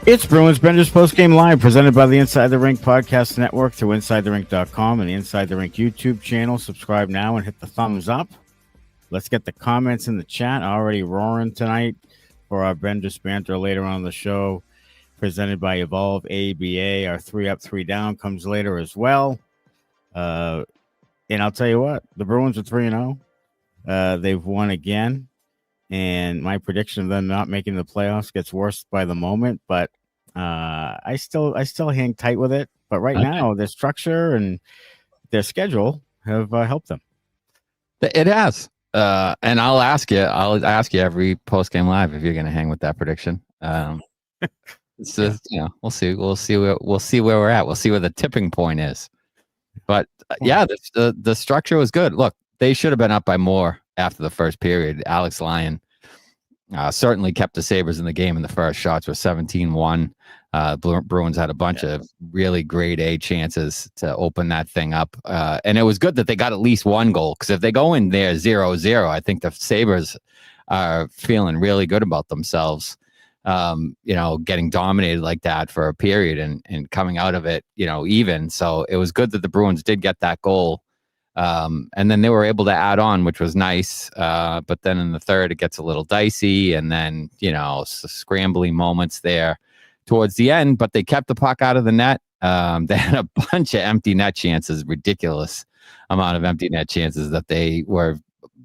It's Bruins Benders Postgame Live, presented by the Inside the Rink Podcast Network through InsideTheRink.com and the Inside the Rink YouTube channel. Subscribe now and hit the thumbs up. Let's get the comments in the chat already roaring tonight for our Benders banter later on in the show, presented by Evolve ABA. Our 3 Up, 3 Down comes later as well. And I'll tell you what, the Bruins are 3-0. They've won again. And my prediction of them not making the playoffs gets worse by the moment, but I still hang tight with it. But right now, their structure and their schedule have helped them. It has, and I'll ask you every post game live if you're going to hang with that prediction. So we'll see where we're at. We'll see where the tipping point is. But the structure was good. Look, they should have been up by more after the first period. Alex Lyon certainly kept the Sabres in the game in the first. Shots were 17-1. Bruins had a bunch of really grade A chances to open that thing up. And it was good that they got at least one goal, because if they go in there 0-0, I think the Sabres are feeling really good about themselves. Getting dominated like that for a period and coming out of it, even. So it was good that the Bruins did get that goal. And then they were able to add on, which was nice. But then in the third, it gets a little dicey, and then, scrambly moments there towards the end, but they kept the puck out of the net. They had a bunch of empty net chances, ridiculous amount of empty net chances that they were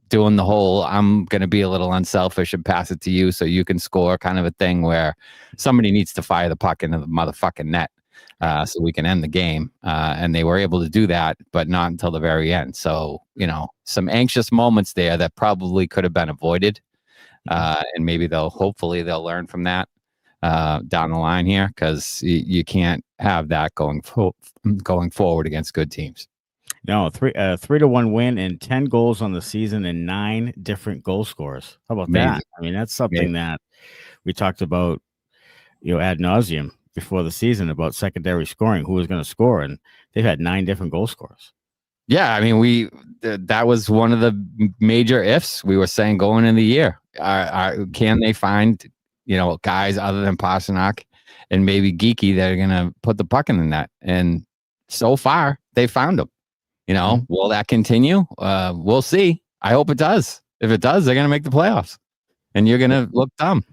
doing the whole, I'm going to be a little unselfish and pass it to you so you can score kind of a thing, where somebody needs to fire the puck into the motherfucking net. So we can end the game. And they were able to do that, but not until the very end. So, some anxious moments there that probably could have been avoided. And maybe hopefully they'll learn from that down the line here, because you can't have that going forward against good teams. No, 3-1 win and 10 goals on the season and 9 different goal scorers. How about that? I mean, that's something that we talked about, ad nauseum before the season, about secondary scoring, who was going to score, and they've had 9 different goal scorers. Yeah, I mean, that was one of the major ifs we were saying going in the year. Can they find, guys other than Pastrnak and maybe Geekie that are going to put the puck in the net? And so far, they found them. Will that continue? We'll see. I hope it does. If it does, they're going to make the playoffs, and you're going to look dumb.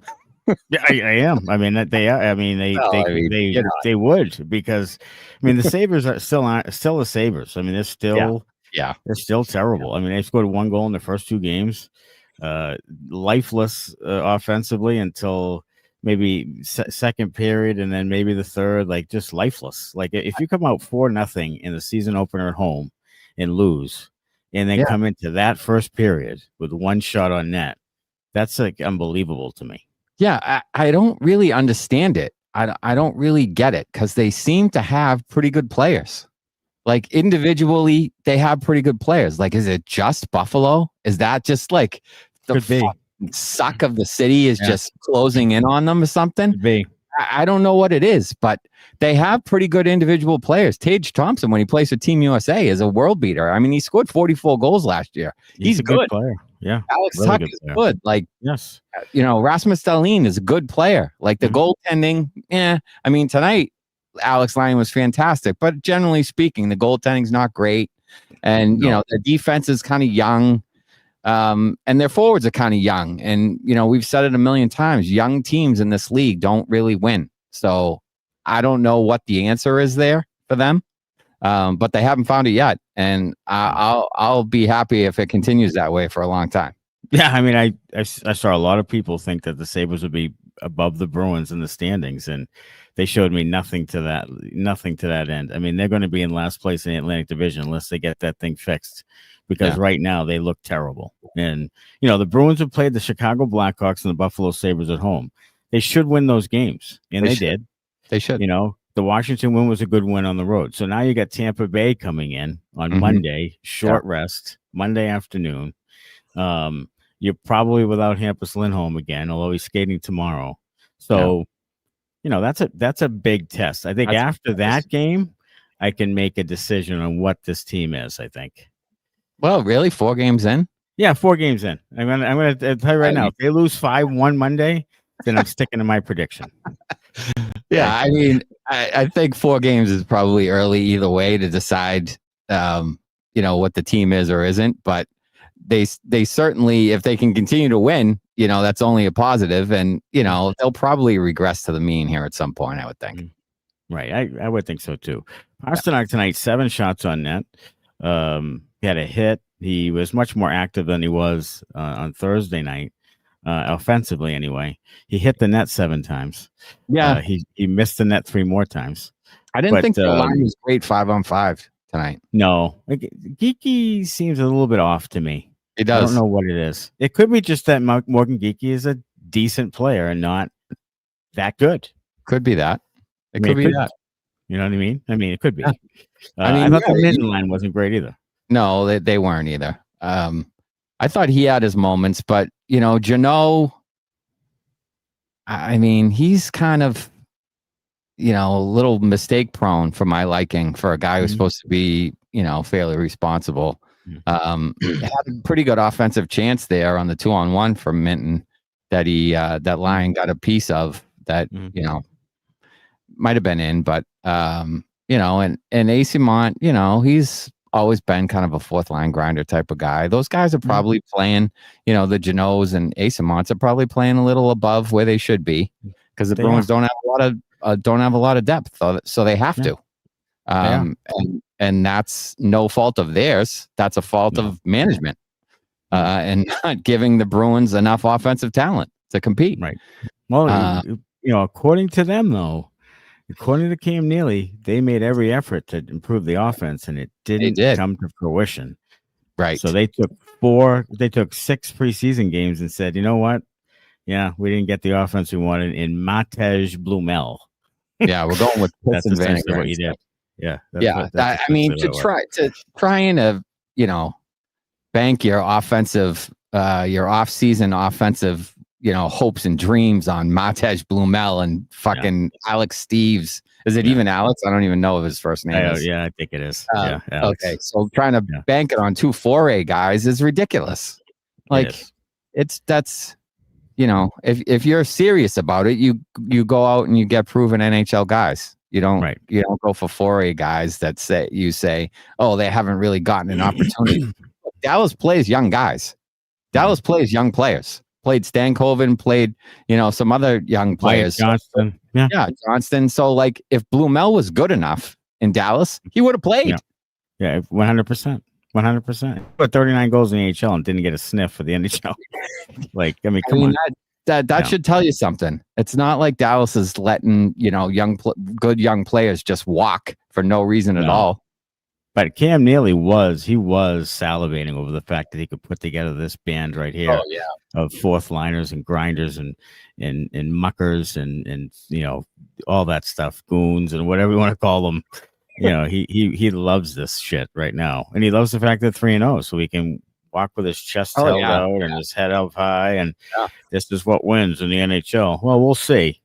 Yeah, I am. I mean, they are. I mean, they would, because the Sabres are still the Sabres. I mean, they're still they're still terrible. I mean, they scored 1 goal in the first 2 games, lifeless offensively until maybe second period, and then maybe the third, like just lifeless. Like if you come out 4-0 in the season opener at home and lose, and then come into that first period with 1 shot on net, that's like unbelievable to me. Yeah, I don't really understand it. I don't really get it, because they seem to have pretty good players. Like individually, they have pretty good players. Like, is it just Buffalo? Is that just like the suck of the city is just closing in on them or something? Could be. I don't know what it is, but they have pretty good individual players. Tage Thompson, when he plays for Team USA, is a world beater. I mean, he scored 44 goals last year. He's a good player. Yeah. Alex really Tuck is good. Like, yes. Rasmus Dahlin is a good player. Like the goaltending, I mean, tonight, Alex Lyon was fantastic, but generally speaking, the goaltending's not great. And, the defense is kind of young. And their forwards are kind of young. And, we've said it a million times, young teams in this league don't really win. So I don't know what the answer is there for them. But they haven't found it yet. And I'll be happy if it continues that way for a long time. Yeah. I mean, I saw a lot of people think that the Sabres would be above the Bruins in the standings, and they showed me nothing to that end. I mean, they're going to be in last place in the Atlantic Division unless they get that thing fixed, because right now they look terrible. And, the Bruins have played the Chicago Blackhawks and the Buffalo Sabres at home. They should win those games, and they did. They should. The Washington win was a good win on the road. So now you got Tampa Bay coming in on Monday, short rest, Monday afternoon. You're probably without Hampus Lindholm again, although he's skating tomorrow. So, that's a big test. I think after that game, I can make a decision on what this team is, I think. Well, really? 4 games in? Yeah, 4 games in. I'm gonna tell you right now, if they lose 5-1 Monday, then I'm sticking to my prediction. Yeah, I mean, I think 4 games is probably early either way to decide, what the team is or isn't. But they certainly, if they can continue to win, that's only a positive, and they'll probably regress to the mean here at some point, I would think. Right, I would think so too. Pastrnak tonight, 7 shots on net. He had a hit. He was much more active than he was on Thursday night, offensively anyway. He hit the net 7 times. Yeah, he missed the net 3 more times. I didn't think the line was great 5-on-5 tonight. No, Geekie seems a little bit off to me. It does. I don't know what it is. It could be just that Morgan Geekie is a decent player and not that good. Could be that. It could be that. You know what I mean? It could be. Yeah. I thought the mid line wasn't great either. No, they weren't either. I thought he had his moments, but Jeannot, he's kind of a little mistake prone for my liking for a guy who's supposed to be fairly responsible. Had a pretty good offensive chance there on the 2-on-1 from Minton that he that line got a piece of that might have been in, but and Asimont, he's always been kind of a 4th line grinder type of guy. Those guys are probably playing, the Janots and Asimonts are probably playing a little above where they should be because the Bruins don't have a lot of depth, so they have to. And that's no fault of theirs. That's a fault of management and not giving the Bruins enough offensive talent to compete. Right. Well, according to them, though, according to Cam Neely, they made every effort to improve the offense, and it didn't come to fruition. Right. So they took 6 preseason games and said, you know what? Yeah, we didn't get the offense we wanted in Matej Blumel. Yeah, we're going with that's essentially what you did. Yeah. To try and bank your offensive, your off-season offensive, hopes and dreams on Matej Blumel and fucking Alex Steves. Is it even Alex? I don't even know if his first name is. Yeah, I think it is. Okay, so trying to bank it on 2 4A guys is ridiculous. That's if you're serious about it, you go out and you get proven NHL guys. You don't go for 4A guys that say, oh, they haven't really gotten an opportunity. Dallas plays young guys. Dallas plays young players. Played Stankoven, played, some other young players. Johnston. Yeah, Johnston. So, if Blumel was good enough in Dallas, he would have played. Yeah, 100%. 100%. Put 39 goals in the AHL and didn't get a sniff for the NHL. Come on. That should tell you something. It's not like Dallas is letting, good young players just walk for no reason at all. But Cam Neely was salivating over the fact that he could put together this band right here of 4th liners and grinders and muckers and all that stuff, goons and whatever you want to call them. He loves this shit right now, and he loves the fact that 3-0, so he can walk with his chest held out and his head up high, and this is what wins in the NHL. Well, we'll see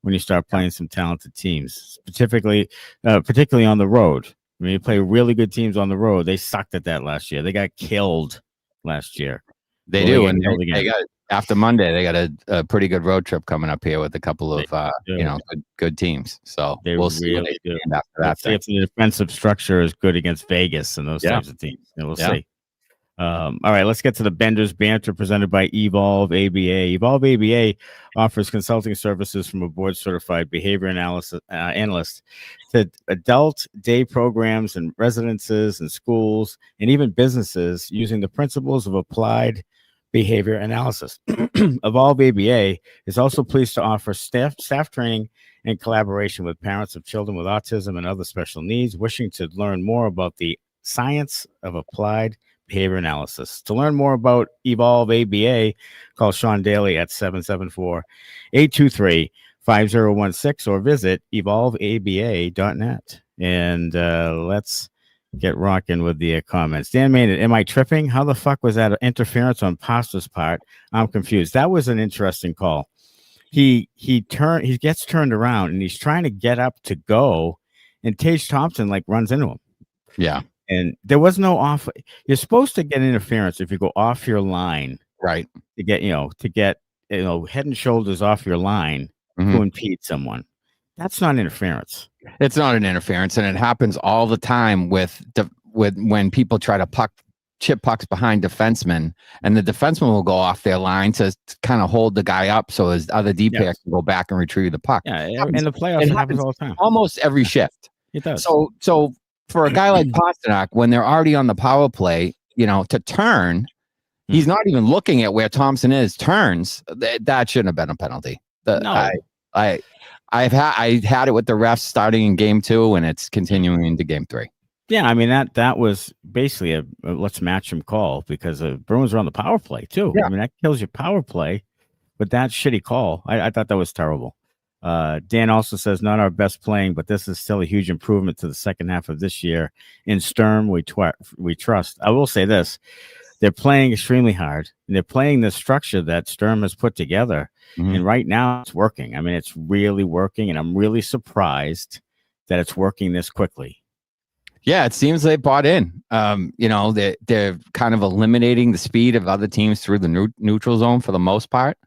when you start playing some talented teams, particularly on the road. I mean, you play really good teams on the road. They sucked at that last year. They got killed last year. They do, and they got after Monday. They got a pretty good road trip coming up here with a couple of good teams. So we'll see what they do after that. See if the defensive structure is good against Vegas and those types of teams, and we'll see. All right, let's get to the Benders Banter presented by Evolve ABA. Evolve ABA offers consulting services from a board-certified behavior analyst to adult day programs and residences and schools and even businesses using the principles of applied behavior analysis. Evolve ABA is also pleased to offer staff training and collaboration with parents of children with autism and other special needs wishing to learn more about the science of applied behavior analysis. To learn more about Evolve ABA, call Sean Daly at 774-823-5016 or visit evolveaba.net. And let's get rocking with the comments. Dan Maynard, am I tripping? How the fuck was that interference on Pasta's part? I'm confused. That was an interesting call. He gets turned around and he's trying to get up to go, and Tage Thompson runs into him. Yeah. And there was no off. You're supposed to get interference if you go off your line, right? To get head and shoulders off your line to impede someone. That's not interference. It's not an interference, and it happens all the time with when people try to chip pucks behind defensemen, and the defenseman will go off their line to kind of hold the guy up so his other D pair can go back and retrieve the puck. Yeah, in the playoffs, it happens all the time. Almost every shift. It does. So for a guy like Pastrnak, when they're already on the power play, to turn, he's not even looking at where Thompson is. Turns, that shouldn't have been a penalty. No. I had it with the refs starting in game 2, and it's continuing into game 3. Yeah, I mean that was basically a let's match him call because the Bruins were on the power play too. Yeah. I mean that kills your power play, but that shitty call, I thought that was terrible. Dan also says not our best playing, but this is still a huge improvement to the second half of this year. In Sturm, we trust. I will say this: they're playing extremely hard, and they're playing the structure that Sturm has put together, and right now it's working. I mean, it's really working, and I'm really surprised that it's working this quickly. Yeah, it seems they bought in. They're kind of eliminating the speed of other teams through the neutral zone for the most part,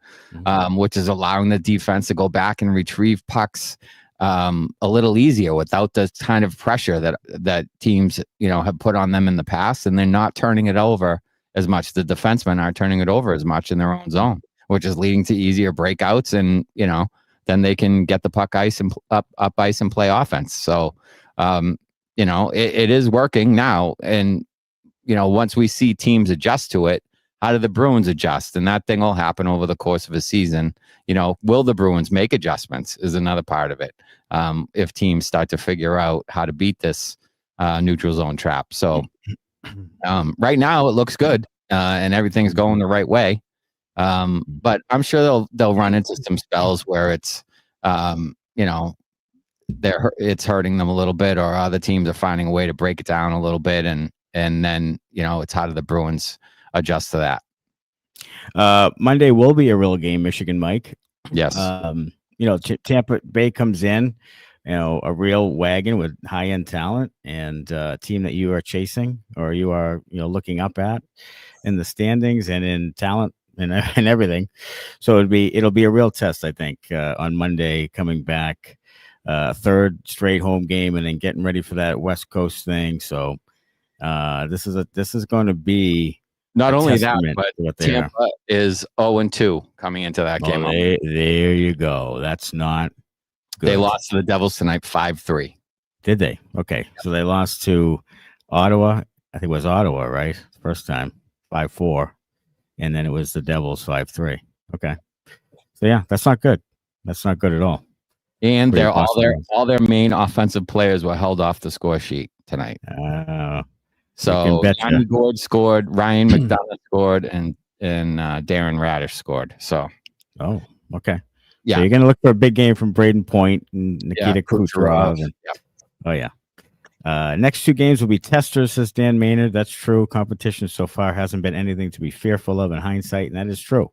which is allowing the defense to go back and retrieve pucks a little easier without the kind of pressure that teams have put on them in the past, and they're not turning it over as much. The defensemen aren't turning it over as much in their own zone, which is leading to easier breakouts, and then they can get the puck ice and up ice and play offense. So. It is working now. And, once we see teams adjust to it, how do the Bruins adjust? And that thing will happen over the course of a season. Will the Bruins make adjustments is another part of it. If teams start to figure out how to beat this neutral zone trap. So right now it looks good and everything's going the right way. But I'm sure they'll run into some spells where it's, it's hurting them a little bit, or other teams are finding a way to break it down a little bit, and then it's how do the Bruins adjust to that. Monday will be a real game, Michigan, Mike. Yes. Tampa Bay comes in, a real wagon with high end talent, and a team that you are chasing or you are looking up at in the standings and in talent and everything. So it'll be a real test, I think, on Monday coming back. Third straight home game, and then getting ready for that West Coast thing. So this is going to be not only that, but Tampa is 0-2 coming into that game. There you go. That's not good. They lost to the Devils tonight 5-3. Did they? Okay, so they lost to Ottawa. I think it was Ottawa, right? First time 5-4, and then it was the Devils 5-3. Okay, so yeah, that's not good. That's not good at all. And all their main offensive players were held off the score sheet tonight. So Johnny Gord scored, Ryan McDonough scored, and Darren Radish scored. So, okay, yeah. So you're gonna look for a big game from Braden Point and Nikita Kucherov. Oh yeah. Next 2 games will be testers, says Dan Maynard. That's true. Competition so far hasn't been anything to be fearful of in hindsight, and that is true.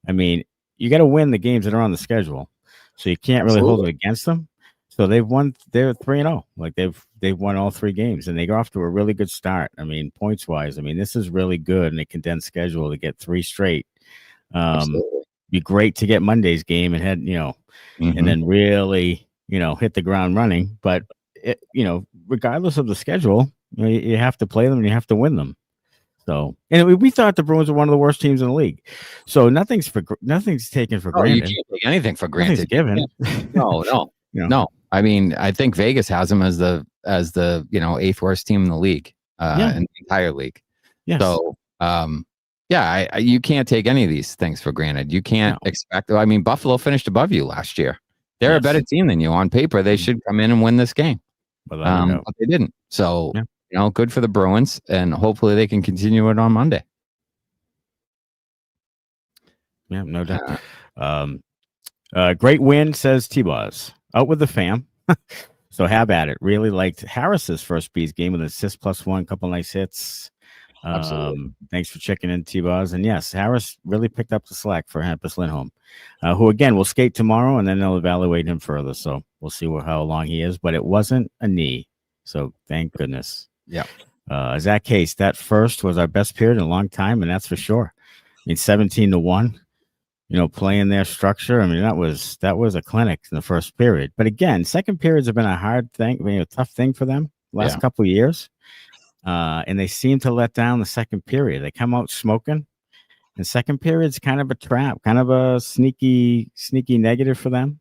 I mean, you got to win the games that are on the schedule. So you can't really hold it against them. So they're 3-0. Like they've won all 3 games, and they go off to a really good start. I mean, points wise, this is really good in a condensed schedule to get 3 straight. Be great to get Monday's game and head, and then really, hit the ground running. But regardless of the schedule, you have to play them and you have to win them. So, and we thought the Bruins were one of the worst teams in the league. So nothing's taken for granted. You can't take anything for granted. Given. No. No. I mean, I think Vegas has them as the 8th worst team in the league, in the entire league. Yes. So, you can't take any of these things for granted. You can't expect. I mean, Buffalo finished above you last year. They're a better team than you on paper. They should come in and win this game, but they didn't. So. Yeah. Good for the Bruins, and hopefully they can continue it on Monday. Yeah, no doubt. Great win, says T-Boz. Out with the fam. So have at it. Really liked Harris's first Bees game with an assist +1, couple nice hits. Absolutely. Thanks for checking in, T-Boz. And yes, Harris really picked up the slack for Hampus Lindholm, who again will skate tomorrow, and then they'll evaluate him further. So we'll see how long he is, but it wasn't a knee. So thank goodness. Yeah. Zach Case, that first was our best period in a long time, and that's for sure. 17-1. playing their structure. I mean, that was a clinic in the first period. But again, second periods have been a hard thing, a tough thing for them last couple of years. And they seem to let down the second period. They come out smoking. And second period's kind of a trap, kind of a sneaky negative for them.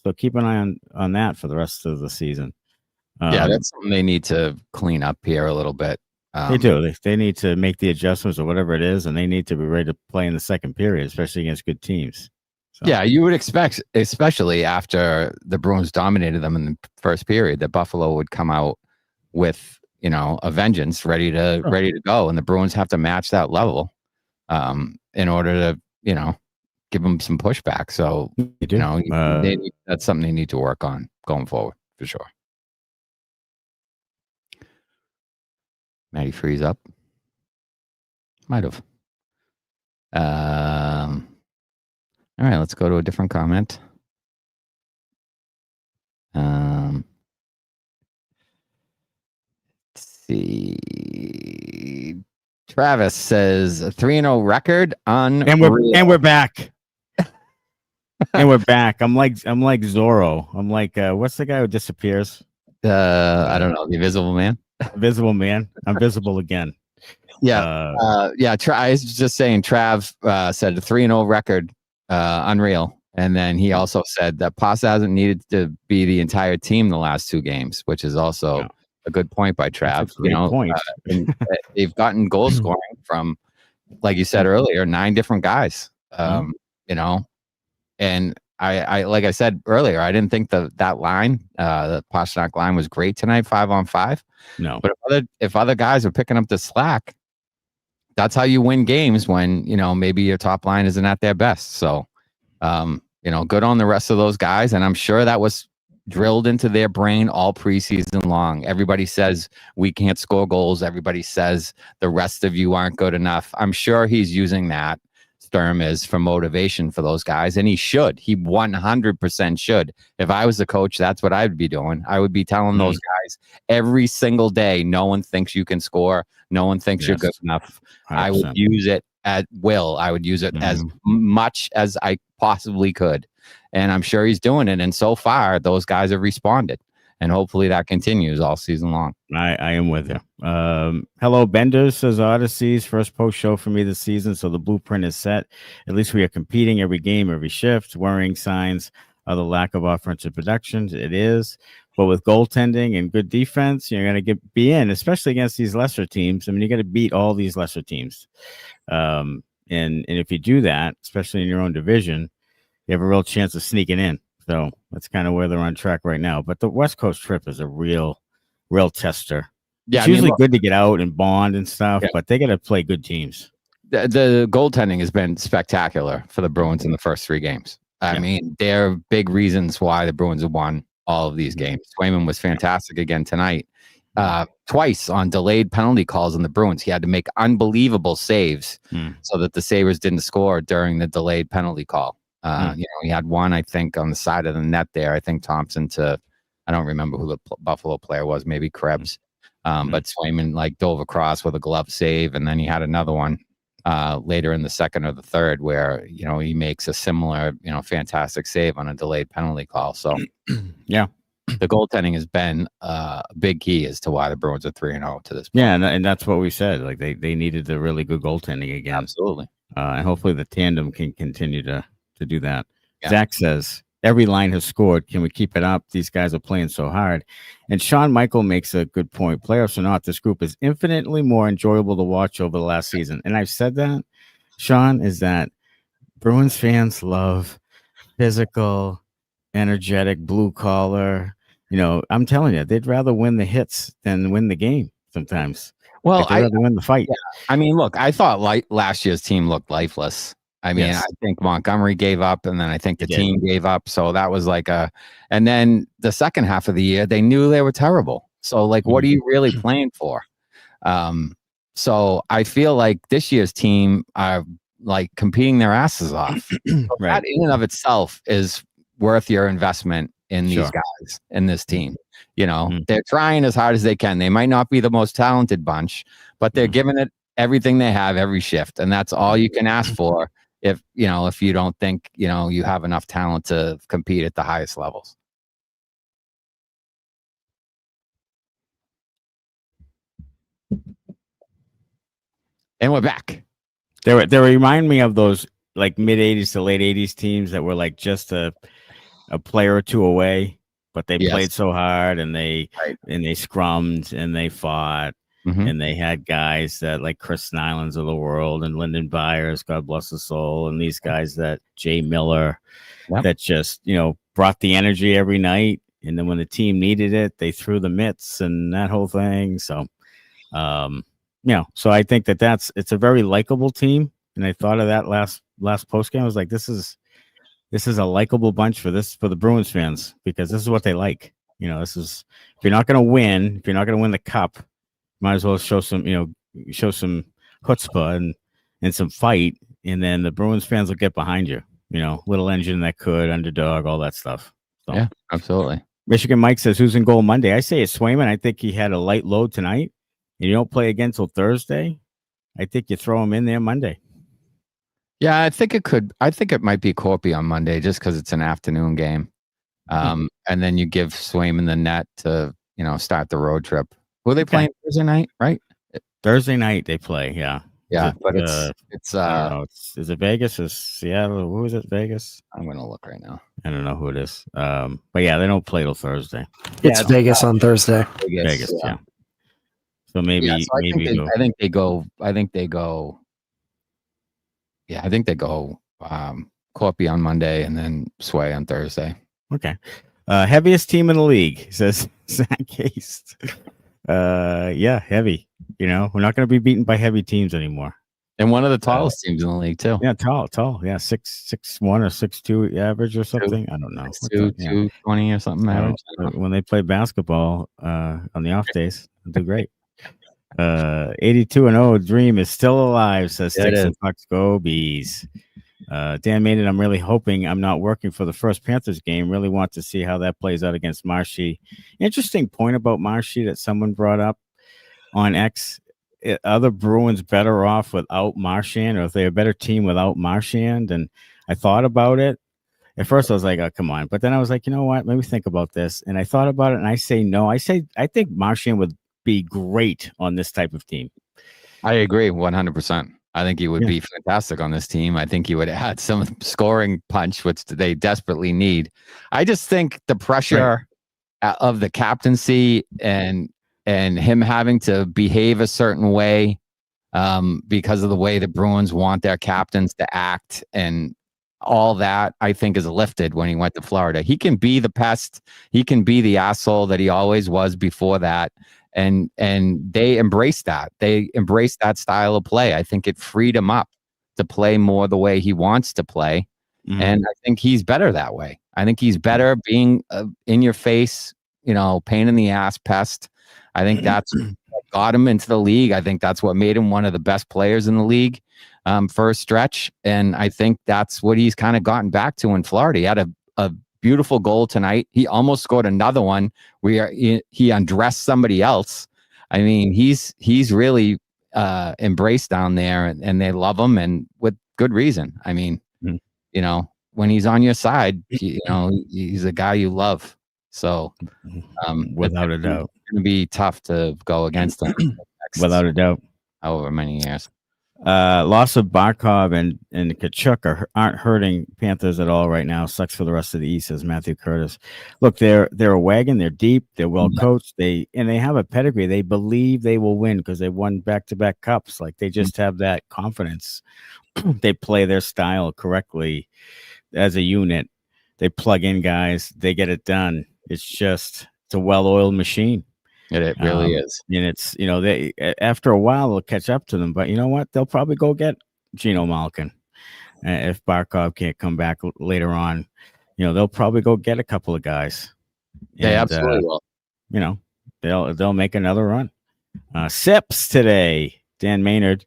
So keep an eye on that for the rest of the season. That's something they need to clean up here a little bit. They do. They need to make the adjustments or whatever it is, and they need to be ready to play in the second period, especially against good teams. So. Yeah, you would expect, especially after the Bruins dominated them in the first period, that Buffalo would come out with a vengeance, ready to go, and the Bruins have to match that level in order to give them some pushback. So that's something they need to work on going forward for sure. Matty freeze up. Might have. All right, let's go to a different comment. Let's see. Travis says a 3-0 record on and we're back. And we're back. I'm like Zorro. I'm like what's the guy who disappears? I don't know, the Invisible Man. Invisible Man. I'm visible again. Yeah. I was just saying Trav said a 3-0 record, unreal. And then he also said that Pasta hasn't needed to be the entire team the last two games, which is also a good point by Trav. Point. And they've gotten goal scoring from, like you said earlier, 9 different guys. And I like I said earlier, I didn't think that line, the Pastrnak line, was great tonight, 5-on-5. No, but if other guys are picking up the slack, that's how you win games when maybe your top line isn't at their best. So, good on the rest of those guys, and I'm sure that was drilled into their brain all preseason long. Everybody says we can't score goals. Everybody says the rest of you aren't good enough. I'm sure he's using that. Sturm is for motivation for those guys, and he should. He 100% should. If I was the coach, that's what I'd be doing. I would be telling those guys every single day, no one thinks you can score. No one thinks you're good enough. 100%. I would use it at will. I would use it as much as I possibly could. And I'm sure he's doing it. And so far, those guys have responded. And hopefully that continues all season long. I am with you. Hello, Benders, says Odysseys. First post show for me this season, so the blueprint is set. At least we are competing every game, every shift. Worrying signs of the lack of offensive production. It is. But with goaltending and good defense, you're going to be in, especially against these lesser teams. I mean, you got to beat all these lesser teams. And if you do that, especially in your own division, you have a real chance of sneaking in. So that's kind of where they're on track right now. But the West Coast trip is a real tester. Yeah, it's usually good to get out and bond and stuff, but they got to play good teams. The goaltending has been spectacular for the Bruins in the first 3 games. I mean, they're big reasons why the Bruins have won all of these games. Swayman was fantastic again tonight. Twice on delayed penalty calls on the Bruins. He had to make unbelievable saves so that the Sabres didn't score during the delayed penalty call. He had one, I think, on the side of the net there. I think Thompson I don't remember who the Buffalo player was, maybe Krebs. But Swayman dove across with a glove save, and then he had another one later in the second or the third where, he makes a similar, fantastic save on a delayed penalty call. So, yeah, the goaltending has been a big key as to why the Bruins are 3-0 to this point. Yeah, and that's what we said. Like they needed the really good goaltending again. Absolutely. And hopefully the tandem can continue to do that. Yeah. Zach says, every line has scored. Can we keep it up? These guys are playing so hard. And Sean Michael makes a good point. Playoffs or not, this group is infinitely more enjoyable to watch over the last season. And I've said that, Sean, is that Bruins fans love physical, energetic, blue collar. I'm telling you, they'd rather win the hits than win the game sometimes. Well, they'd rather win the fight. Yeah. I mean, look, I thought last year's team looked lifeless. I mean, I think Montgomery gave up, and then I think the team gave up. So that was and then the second half of the year, they knew they were terrible. So what are you really playing for? So I feel like this year's team are competing their asses off. So that in and of itself is worth your investment in these guys, in this team. They're trying as hard as they can. They might not be the most talented bunch, but they're giving it everything they have every shift. And that's all you can ask for if you don't think you have enough talent to compete at the highest levels. And we're back. They remind me of those like mid 80s to late 80s teams that were like just a player or two away, but they played so hard and they scrummed and they fought. And they had guys that like Chris Nylands of the world and Lyndon Byers, God bless his soul, and these guys that Jay Miller that just, brought the energy every night. And then when the team needed it, they threw the mitts and that whole thing. So, so I think it's a very likable team. And I thought of that last post game. I was like, this is a likable bunch for the Bruins fans, because this is what they like. This is, if you're not going to win the cup, might as well show some chutzpah and some fight, and then the Bruins fans will get behind you. Little engine that could, underdog, all that stuff. So, yeah, absolutely. Michigan Mike says, who's in goal Monday? I say it's Swayman. I think he had a light load tonight, and you don't play again till Thursday. I think you throw him in there Monday. Yeah, I think it might be Korpi on Monday, just because it's an afternoon game. And then you give Swayman the net to start the road trip. Were they playing Thursday night, right? Thursday night they play, yeah. But it's I don't know. Is it Vegas? Is Seattle? Who is it? Vegas? I'm gonna look right now. I don't know who it is. But yeah, they don't play till Thursday. It's Vegas on Thursday. Vegas, yeah. So maybe I think they go. Yeah, I think they go Korpi on Monday and then Sway on Thursday. Okay. Heaviest team in the league, says Zach Case. Yeah, heavy. We're not going to be beaten by heavy teams anymore. And one of the tallest teams in the league too. Yeah, tall. Yeah, 6'1" or 6'2" average or something. I don't know. 220 or something average. When they play basketball on the off days, they do great. 82-0 dream is still alive, says Sticks and Pucks. Go Bees. Dan Maynard, I'm really hoping I'm not working for the first Panthers game. Really want to see how that plays out against Marshy. Interesting point about Marshy that someone brought up on X. Are the Bruins better off without Marchand, or if they're a better team without Marchand? And I thought about it. At first I was like, oh, come on. But then I was like, you know what? Let me think about this. And I thought about it, and I say no. I think Marchand would be great on this type of team. I agree 100%. I think he would be fantastic on this team. I think he would add some scoring punch, which they desperately need. I just think the pressure of the captaincy and him having to behave a certain way because of the way the Bruins want their captains to act and all that, I think, is lifted when he went to Florida. He can be the pest. He can be the asshole that he always was before that. And they embraced that. They embraced that style of play. I think it freed him up to play more the way he wants to play. And I think he's better that way. I think he's better being in your face, pain in the ass pest. I think that's what got him into the league. I think that's what made him one of the best players in the league for a stretch. And I think that's what he's kind of gotten back to in Florida. He had a beautiful goal tonight. He almost scored another one where he undressed somebody else. I mean, he's really embraced down there, and they love him, and with good reason. I mean, when he's on your side, he's a guy you love. So without a doubt, it's going to be tough to go against him. Without a doubt. However many years. Loss of Barkov and Tkachuk aren't hurting Panthers at all right now. Sucks for the rest of the East, says Matthew Curtis. Look, they're a wagon. They're deep. They're well coached. They have a pedigree. They believe they will win because they won back-to-back cups. Like, they just have that confidence. They play their style correctly as a unit. They plug in guys. They get it done. It's a well-oiled machine. It really is. And it's, they after a while they'll catch up to them. But you know what? They'll probably go get Geno Malkin. If Barkov can't come back later on, they'll probably go get a couple of guys. They absolutely will. They'll make another run. Sips today. Dan Maynard,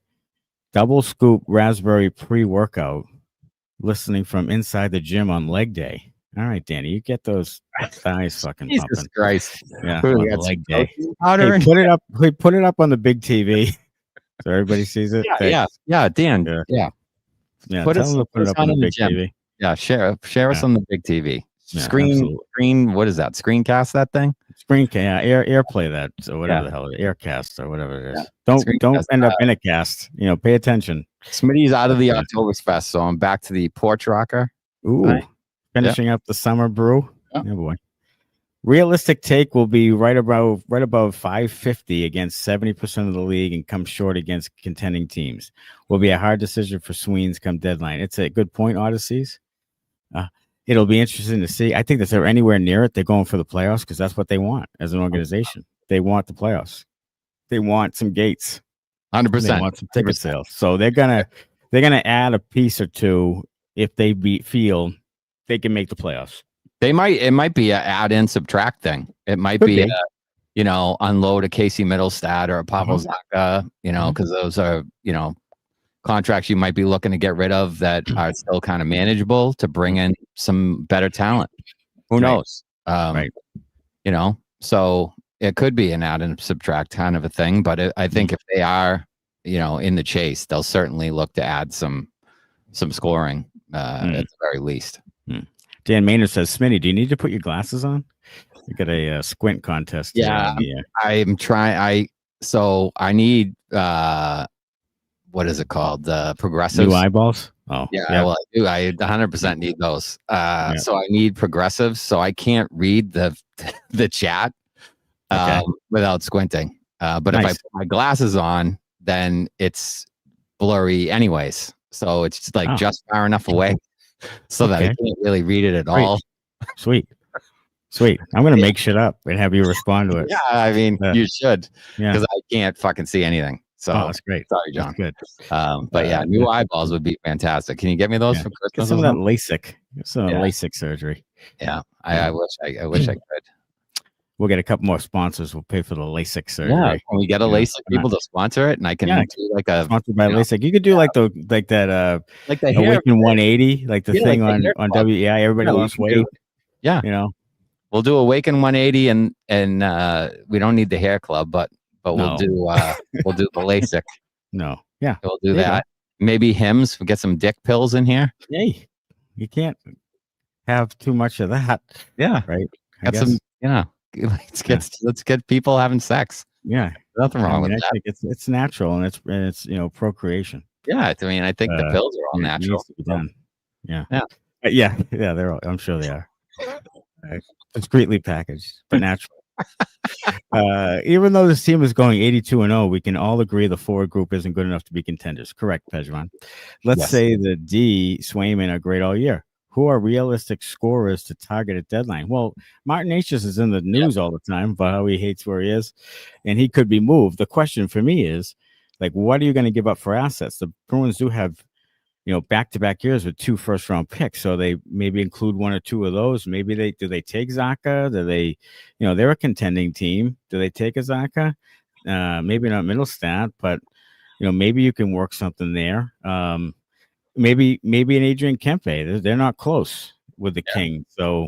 double scoop raspberry pre-workout, listening from inside the gym on leg day. All right, Danny, you get those thighs fucking Jesus pumping. Christ. Yeah, on leg day. Hey, put it up on the big TV so everybody sees it. Yeah, Dan. Yeah. Yeah, Put tell us them to put it up on on the in the big gym. TV. Yeah, share us on the big TV. Yeah, Screen. What is that? Screencast that thing? Airplay that, or whatever Yeah. the hell it is, Aircast or whatever it is. Yeah. Don't Screencast. end up in a cast. Pay attention. Smitty's out of the Oktoberfest, so I'm back to the porch rocker. Ooh, Right. finishing up the summer brew. Yeah. Oh boy. Realistic take will be right above 550 against 70% of the league and come short against contending teams. Will be a hard decision for Sweens come deadline. It's a good point, Odysseys. It'll be interesting to see. I think that if they're anywhere near it, they're going for the playoffs because that's what they want as an organization. They want the playoffs. They want some gates. 100%. They want some ticket sales. So they're gonna add a piece or two if they feel they can make the playoffs. It might be a add in subtract thing. It might be unload a Casey Middlestad or a Pavel Zacha, because those are, contracts you might be looking to get rid of that are still kind of manageable to bring in some better talent. Who knows? Right. So it could be an add and subtract kind of a thing, but I think if they are, in the chase, they'll certainly look to add some scoring at the very least. Dan Maynard says, Smitty, do you need to put your glasses on? You got a squint contest. Yeah, I'm trying. I need what is it called? Progressives. New eyeballs. Oh, yeah. Well, I do. I 100% need those. So I need progressives. So I can't read the chat without squinting. But if I put my glasses on, then it's blurry anyways. So it's just just far enough away so that I can't really read it at all. Sweet. I'm going to make shit up and have you respond to it. Yeah, I mean, you should. Yeah. Because I can't fucking see anything. So that's great. Sorry, John. That's good. But new eyeballs would be fantastic. Can you get me those for Christmas? Get some of that LASIK. LASIK surgery. Yeah. I wish I could. We'll get a couple more sponsors. We'll pay for the LASIK surgery. Yeah, can we get a LASIK people to sponsor it, and I can do like a sponsored by LASIK. You could do like the Awaken 180, like the thing on WEI. Everybody lost weight. Yeah, we'll do Awaken 180, and we don't need the hair club, but we'll do the LASIK. No, yeah, we'll do that. Maybe hymns. We'll get some dick pills in here. Hey, you can't have too much of that. Yeah, right. Got some. Let's get people having sex. Yeah, nothing wrong with that. I think it's natural and it's procreation. Yeah, I mean, I think the pills are all natural. Done. Yeah. They're all. I'm sure they are. Discreetly packaged, but natural. Even though this team is going 82-0, we can all agree the forward group isn't good enough to be contenders. Correct, Pejman. Let's say the D, Swayman are great all year. Who are realistic scorers to target at deadline? Well, Martin H.S. is in the news all the time about how he hates where he is, and he could be moved. The question for me is, what are you going to give up for assets? The Bruins do have, back-to-back years with 2 first-round picks, so they maybe include 1 or 2 of those. Maybe do they take Zacha? Do they, they're a contending team. Do they take a Zacha? Maybe not Middlestat, but maybe you can work something there. Maybe an Adrian Kempe. They're not close with the King. So,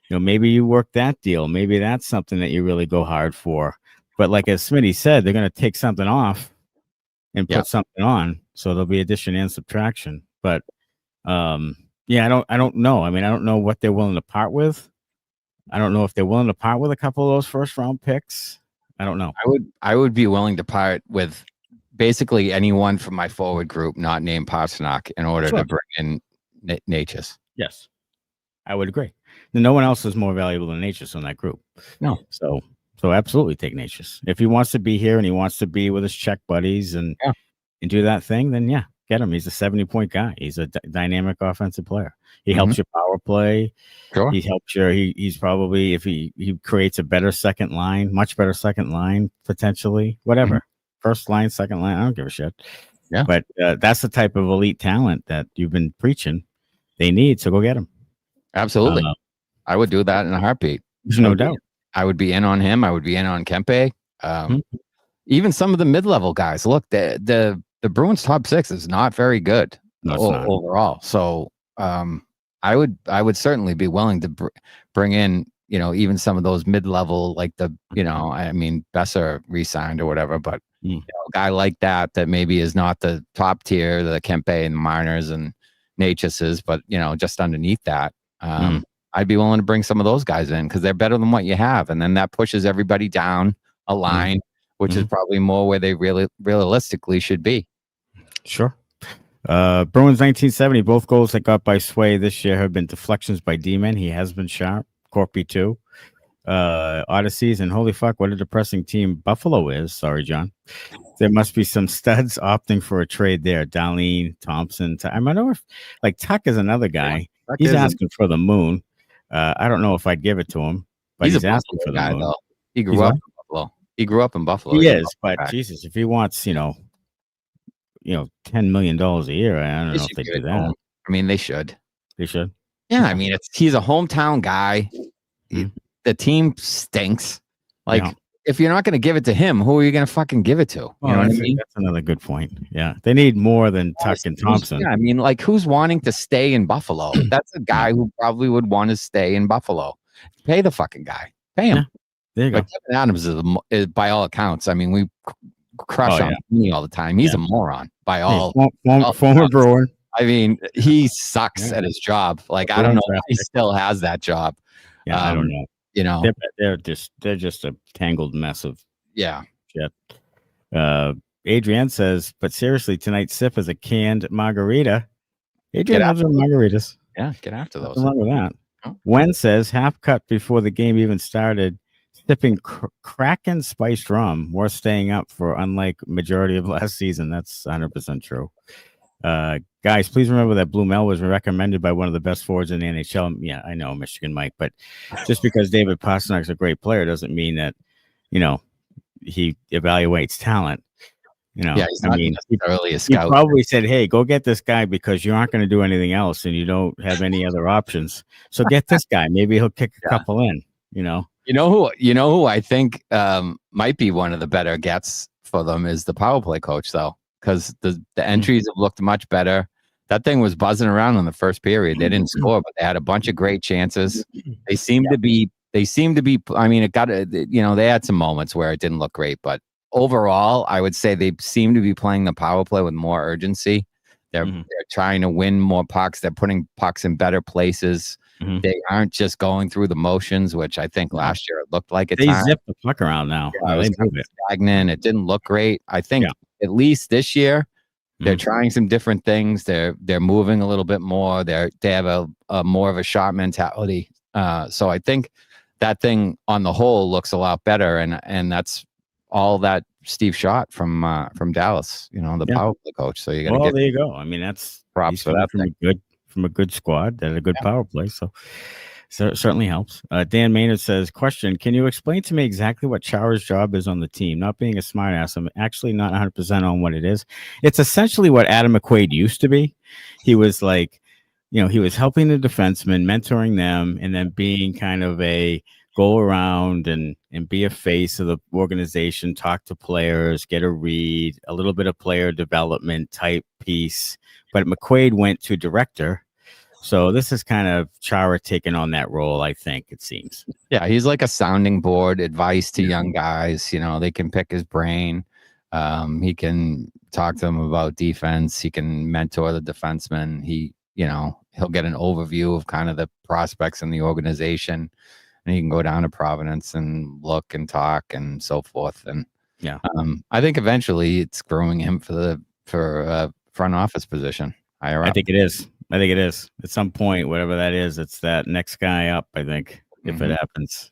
maybe you work that deal. Maybe that's something that you really go hard for. But like as Smitty said, they're going to take something off and put something on. So there'll be addition and subtraction. But I don't know. I mean, I don't know what they're willing to part with. I don't know if they're willing to part with a couple of those first round picks. I don't know. I would be willing to part with basically anyone from my forward group not named Pastrnak in order to bring in Natchez. Yes, I would agree. No one else is more valuable than Natchez on that group. No. So absolutely take Natchez. If he wants to be here and he wants to be with his Czech buddies and do that thing, then get him. He's a 70-point guy. He's a dynamic offensive player. He helps your power play. Sure. He helps he's probably, if he creates a better second line, much better second line, potentially, whatever. First line, second line, I don't give a shit. Yeah. But that's the type of elite talent that you've been preaching they need. So go get him. Absolutely. I would do that in a heartbeat. There's no doubt. I would be in on him. I would be in on Kempe. Even some of the mid-level guys. Look, the Bruins top 6 is not very good overall. So I would certainly be willing to bring in, even some of those mid-level, like Besser re-signed or whatever, but a guy like that maybe is not the top tier, the Kempe and the Marners and Natuses, but just underneath that, I'd be willing to bring some of those guys in because they're better than what you have, and then that pushes everybody down a line, which is probably more where they really realistically should be. Sure. Bruins 1970. Both goals that got by Sway this year have been deflections by D-men. He has been sharp. Korpi too. Odysseys, and holy fuck, what a depressing team Buffalo is. Sorry, John. There must be some studs opting for a trade there. Darlene, Thompson. I know if Tuck is another guy. He's asking for the moon. I don't know if I'd give it to him, but he's asking for the moon. Though. He grew up in Buffalo. He grew up in Buffalo. He is, but Jesus, if he wants, $10 million a year, I don't know if they do that. I mean, they should. They should. Yeah, I mean, he's a hometown guy. The team stinks. If you're not going to give it to him, who are you going to fucking give it to? You know what I mean? That's another good point. Yeah, they need more than Tuck and Thompson. Yeah, I mean, who's wanting to stay in Buffalo? That's a guy who probably would want to stay in Buffalo. Pay the fucking guy. Pay him. Yeah, there you go. Kevin Adams is, by all accounts, I mean, we crush on me all the time. He's a moron by all. Former Bruin. I mean, he sucks at his job. I don't know if he still has that job. Yeah, I don't know. They're just a tangled mess of shit. Adrienne says, but seriously, tonight's sip is a canned margarita. Adrienne loves her margaritas. Yeah, get after those. What's wrong with that? Wen says, half cut before the game even started, sipping Kraken spiced rum, worth staying up for, unlike majority of last season. That's 100% true. Guys, please remember that Blue Mel was recommended by one of the best forwards in the NHL. Yeah, I know, Michigan Mike, but just because David Pastrnak's a great player doesn't mean that, he evaluates talent. He's not necessarily a scout. He probably said, hey, go get this guy because you aren't going to do anything else and you don't have any other options. So get this guy. Maybe he'll kick a couple in, You know who I think might be one of the better gets for them is the power play coach, though, because the entries have looked much better. That thing was buzzing around in the first period. They didn't score, but they had a bunch of great chances. They seem to be. I mean, they had some moments where it didn't look great, but overall, I would say they seem to be playing the power play with more urgency. They're trying to win more pucks. They're putting pucks in better places. They aren't just going through the motions, which I think last year it looked like it. They zip the puck around now. Yeah, it was kind of stagnant. It didn't look great. I think at least this year they're trying some different things. They're moving a little bit more. They have a more of a shot mentality. So I think that thing on the whole looks a lot better, and that's all that Steve shot from Dallas. The power play coach. So you got to there you go. I mean, that's props for that from a good squad that had a good power play. So it certainly helps. Dan Maynard says, question, can you explain to me exactly what Chara's job is on the team? Not being a smart ass, I'm actually not 100% on what it is. It's essentially what Adam McQuaid used to be. He was he was helping the defensemen, mentoring them, and then being kind of a go around and be a face of the organization, talk to players, get a read, a little bit of player development type piece. But McQuaid went to director. So this is kind of Chara taking on that role, I think, it seems. Yeah, he's like a sounding board, advice to young guys. They can pick his brain. He can talk to them about defense. He can mentor the defenseman. He'll get an overview of kind of the prospects in the organization. And he can go down to Providence and look and talk and so forth. And I think eventually it's growing him for a front office position. I think it is. At some point, whatever that is, it's that next guy up, I think, if it happens.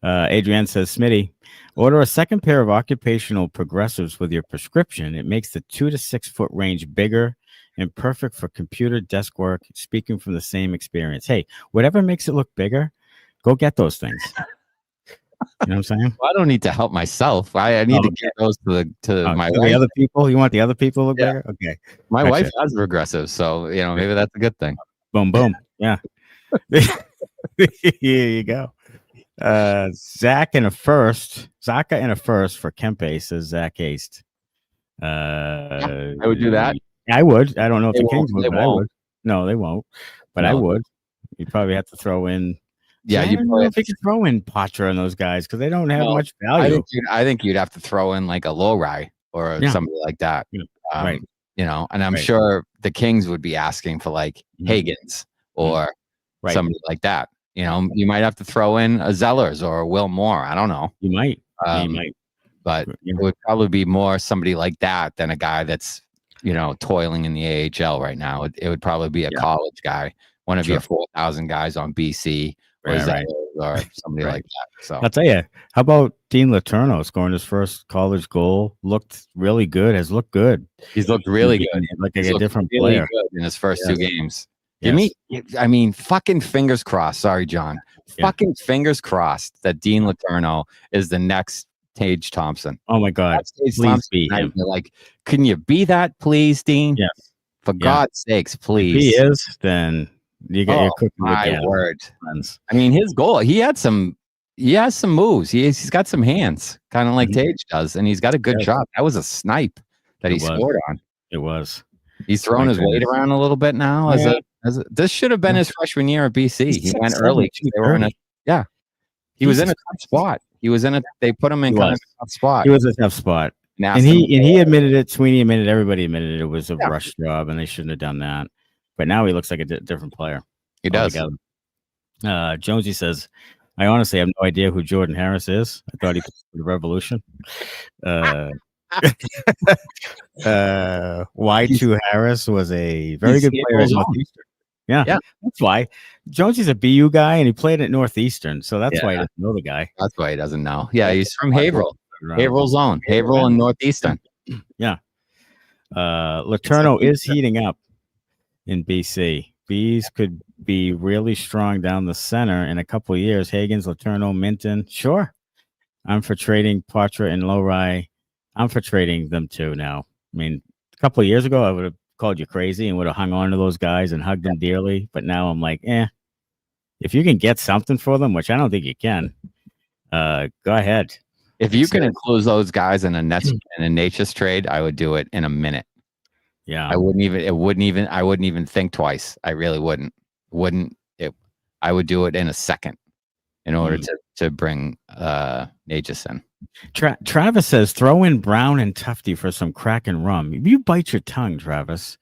Adrienne says, Smitty, order a second pair of occupational progressives with your prescription. It makes the 2 to 6 foot range bigger and perfect for computer desk work. Speaking from the same experience. Hey, whatever makes it look bigger, go get those things. You know what I'm saying? Well, I don't need to help myself. I need to get those to my wife. The other people. You want the other people to look bigger? Okay. My wife has progressive, so maybe that's a good thing. Boom, boom. Yeah. Here you go. Zacha in a first for Kempe, says Zach Haste. I would do that. I would. I don't know if the Kings would, but I would. No, they won't. But I would. You'd probably have to throw in. Yeah, you probably have to throw in Poitras and those guys because they don't have much value. I think you'd have to throw in like a Lohrei or somebody like that. Right. and I'm Right. sure the Kings would be asking for like Higgins or Right. somebody like that. You might have to throw in a Zellers or a Will Moore. I don't know. You might. You Um, might. But it would probably be more somebody like that than a guy that's, toiling in the AHL right now. It would probably be a college guy, one of your 4,000 guys on BC or Zellers or somebody like that. So I'll tell you, how about Dean Letourneau scoring his first college goal? Looked really good. Has looked good. He's looked really good. Like a different player good in his first 2 games. Fucking fingers crossed. Sorry, John. Fucking fingers crossed that Dean Letourneau is the next Tage Thompson. Oh my God! Please be him. Like, can you be that, please, Dean? Yes. For God's sakes, please. If he is, then you get your cooking. My word! I mean, his goal. He has some moves. He's got some hands, kind of like Tage does, and he's got a good shot. That was a snipe that he scored on. It was. He's throwing his weight around a little bit now. This should have been his freshman year at BC. He went early. He was in a tough spot. They put him in kind of a tough spot. He was a tough spot. And he admitted it. Sweeney admitted it. Everybody admitted it was a rush job, and they shouldn't have done that. But now he looks like a different player. He does. Jonesy says, I honestly have no idea who Jordan Harris is. I thought he played for the Revolution. Y2 Harris was a very good player at Northeastern. Yeah, that's why. Jonesy's a BU guy, and he played at Northeastern, so that's why he doesn't know the guy. That's why he doesn't know. Yeah, he's from Haverhill. Haverhill zone. Haverhill and Northeastern. Yeah. Letourneau is heating up in BC. Bees could be really strong down the center in a couple of years. Higgins, Letourneau, Minton. Sure. I'm for trading Poitras and Lohrei. I'm for trading them too now. I mean, a couple of years ago, I would have called you crazy and would have hung on to those guys and hugged them dearly. But now I'm like, if you can get something for them, which I don't think you can, go ahead. If you can include those guys in a Natchez trade, I would do it in a minute. Yeah, I wouldn't even think twice. I really wouldn't. I would do it in a second in order to bring Natchez in. Travis says, throw in Brown and Tufty for some Kraken rum. You bite your tongue, Travis.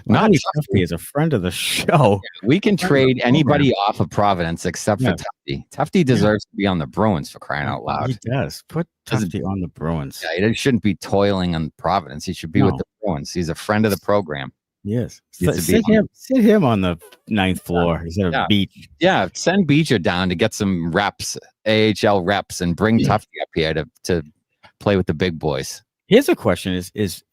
Not Tufty is a friend of the show. We can trade anybody off of Providence except for Tufty. Tufty deserves to be on the Bruins, for crying out loud. He does. Put Tufty on the Bruins. Yeah, he shouldn't be toiling on Providence. He should be with the Bruins. He's a friend of the program. Yes. Sit him on the 9th floor instead of Beach. Yeah, send Beecher down to get some reps, AHL reps, and bring Tufty up here to play with the big boys. Here's a question: Is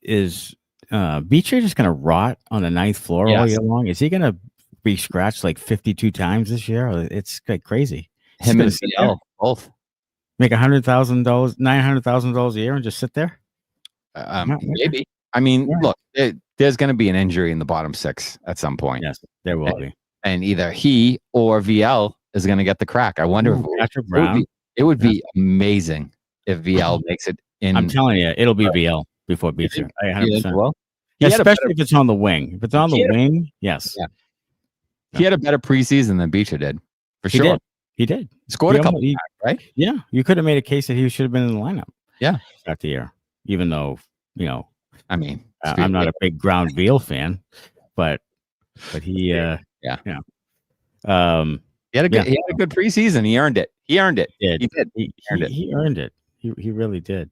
Beecher just going to rot on the 9th floor all year long? Is he going to be scratched like 52 times this year? It's like crazy. Him and CL both make $100,000, $900,000 a year, and just sit there. Maybe. I mean, look, there's going to be an injury in the bottom 6 at some point. Yes, there will be. And either he or VL is going to get the crack. I wonder if it would be amazing if VL makes it in. I'm telling you, it'll be VL before Beecher. 100%. Well, especially if it's on the wing. If it's on the wing, yes. Yeah. He had a better preseason than Beecher did, for sure. He did. Scored a couple times, right? Yeah. You could have made a case that he should have been in the lineup. Yeah. Throughout the year, even though, I mean, I'm not a big ground veal fan, but he, He had a good preseason. He earned it. He earned it. He did. He earned it. He really did.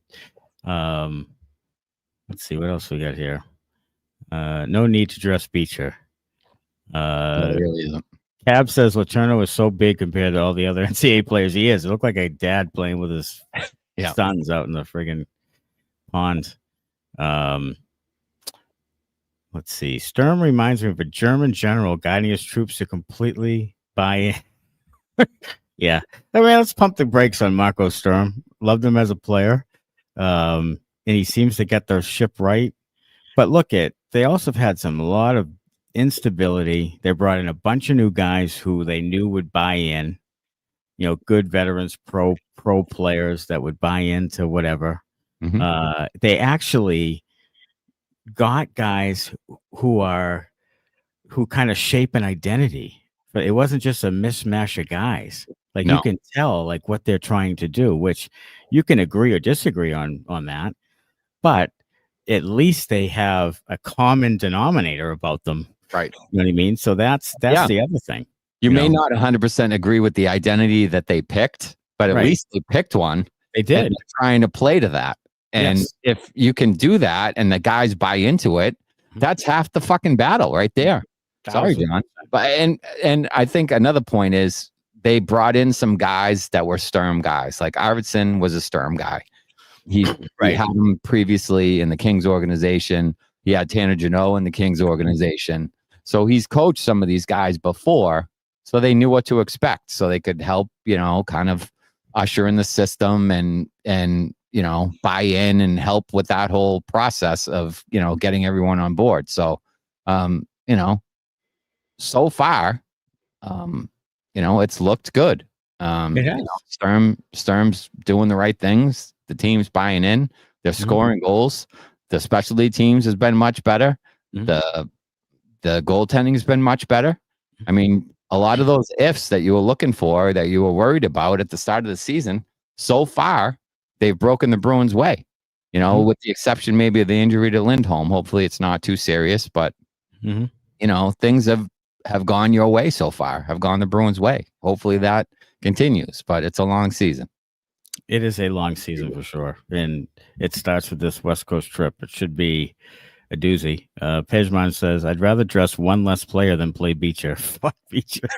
Let's see what else we got here. No need to dress Beecher. No, it really isn't. Cab says Letourneau is so big compared to all the other NCAA players he is. It looked like a dad playing with his sons out in the friggin' pond. Let's see. Sturm reminds me of a German general guiding his troops to completely buy in. Yeah. I mean, let's pump the brakes on Marco Sturm. Loved him as a player. And he seems to get their ship right. But they also have had a lot of instability. They brought in a bunch of new guys who they knew would buy in, good veterans, pro players that would buy into whatever. Mm-hmm. They actually got guys who kind of shape an identity, but it wasn't just a mismatch of guys. You can tell what they're trying to do, which you can agree or disagree on that. But at least they have a common denominator about them. Right. You know what I mean? So that's the other thing. You may not 100% agree with the identity that they picked, but at least they picked one. They did. And they're trying to play to that. And if you can do that and the guys buy into it, that's half the fucking battle right there. Sorry, John. But and I think another point is they brought in some guys that were Sturm guys. Like Arvidsson was a Sturm guy. He had him previously in the Kings organization. He had Tanner Jeannot in the Kings organization. So he's coached some of these guys before, so they knew what to expect. So they could help, kind of usher in the system and buy in and help with that whole process of, getting everyone on board. So, so far, it's looked good. Sturm's doing the right things. The team's buying in. They're scoring goals. The specialty teams has been much better. The goaltending has been much better. I mean, a lot of those ifs that you were looking for, that you were worried about at the start of the season, so far, they've broken the Bruins' way. With the exception maybe of the injury to Lindholm. Hopefully it's not too serious, but, things have gone your way so far, have gone the Bruins' way. Hopefully that continues, but it's a long season. It is a long season for sure. And it starts with this West Coast trip. It should be a doozy. Pejman says, I'd rather dress one less player than play Beecher. Fuck Beecher.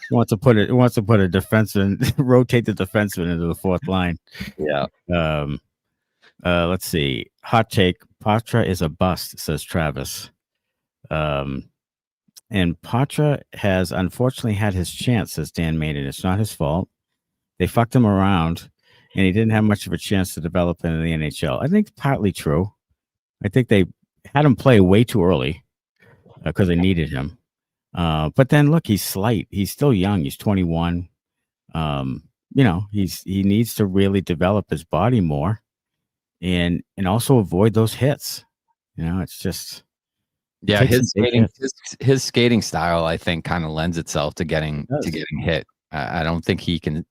He wants to put a defenseman, rotate the defenseman into the fourth line. Yeah. Let's see. Hot take. Poitras is a bust, says Travis. And Poitras has unfortunately had his chance, says Dan Maiden. It's not his fault. They fucked him around, and he didn't have much of a chance to develop into the NHL. I think it's partly true. I think they had him play way too early because they needed him. But then look, he's slight. He's still young. He's 21. He needs to really develop his body more and also avoid those hits. It's just his skating style, I think, kind of lends itself to getting hit. I don't think he can.